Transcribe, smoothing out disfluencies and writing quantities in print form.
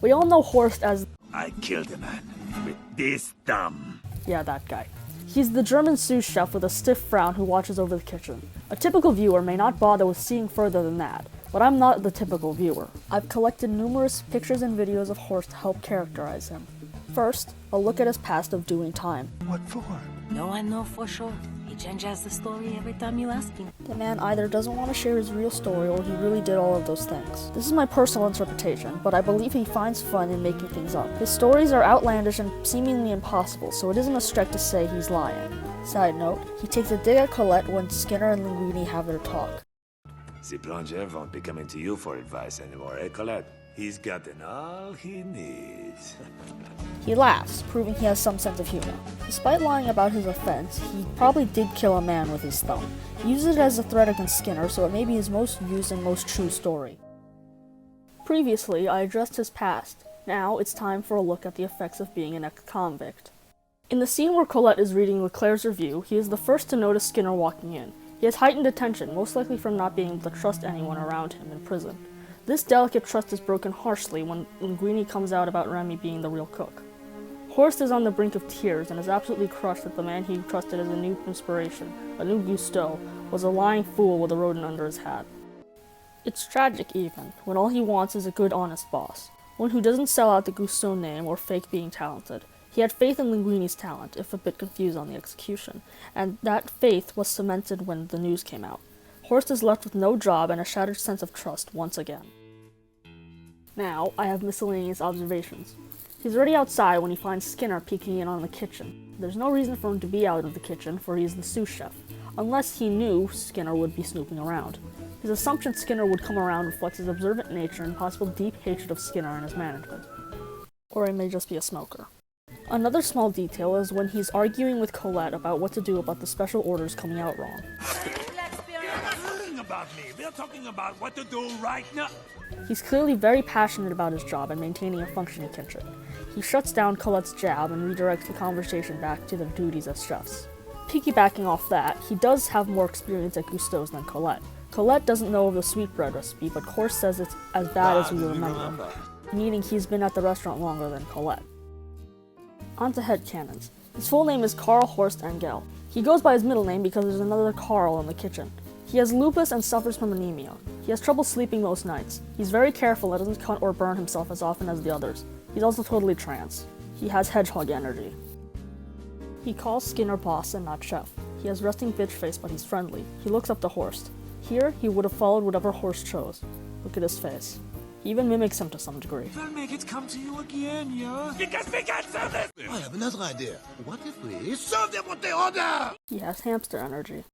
We all know Horst as... I killed a man with this thumb. Yeah, that guy. He's the German sous chef with a stiff frown who watches over the kitchen. A typical viewer may not bother with seeing further than that, but I'm not the typical viewer. I've collected numerous pictures and videos of Horst to help characterize him. First, a look at his past of doing time. What for? No one know for sure. He changes the story every time you ask him. The man either doesn't want to share his real story or he really did all of those things. This is my personal interpretation, but I believe he finds fun in making things up. His stories are outlandish and seemingly impossible, so it isn't a stretch to say he's lying. Side note, he takes a dig at Colette when Skinner and Linguini have their talk. The plongeur won't be coming to you for advice anymore, eh, Colette? He's gotten all he needs. He laughs, proving he has some sense of humor. Despite lying about his offense, he probably did kill a man with his thumb. He uses it as a threat against Skinner, so it may be his most used and most true story. Previously, I addressed his past. Now, it's time for a look at the effects of being an ex-convict. In the scene where Colette is reading Leclerc's review, he is the first to notice Skinner walking in. He has heightened attention, most likely from not being able to trust anyone around him in prison. This delicate trust is broken harshly when Linguini comes out about Remy being the real cook. Horst is on the brink of tears and is absolutely crushed that the man he trusted as a new inspiration, a new Gusteau, was a lying fool with a rodent under his hat. It's tragic even, when all he wants is a good honest boss, one who doesn't sell out the Gusteau name or fake being talented. He had faith in Linguini's talent, if a bit confused on the execution, and that faith was cemented when the news came out. Horst is left with no job and a shattered sense of trust once again. Now, I have miscellaneous observations. He's already outside when he finds Skinner peeking in on the kitchen. There's no reason for him to be out of the kitchen, for he is the sous chef, unless he knew Skinner would be snooping around. His assumption Skinner would come around reflects his observant nature and possible deep hatred of Skinner and his management. Or he may just be a smoker. Another small detail is when he's arguing with Colette about what to do about the special orders coming out wrong. We're talking about what to do right now. He's clearly very passionate about his job and maintaining a functioning kitchen. He shuts down Colette's jab and redirects the conversation back to their duties as chefs. Piggybacking off that, he does have more experience at Gusteau's than Colette. Colette doesn't know of the sweetbread recipe, but Horst says it's as bad as we remember, meaning he's been at the restaurant longer than Colette. On to headcanons. His full name is Karl Horst Engel. He goes by his middle name because there's another Karl in the kitchen. He has lupus and suffers from anemia. He has trouble sleeping most nights. He's very careful and doesn't cut or burn himself as often as the others. He's also totally trans. He has hedgehog energy. He calls Skinner boss and not chef. He has resting bitch face, but he's friendly. He looks up to Horst. Here, he would have followed whatever Horst chose. Look at his face. He even mimics him to some degree. I'll make it come to you again, yeah? Because we can't serve this! I have another idea. What if we serve them what they order? He has hamster energy.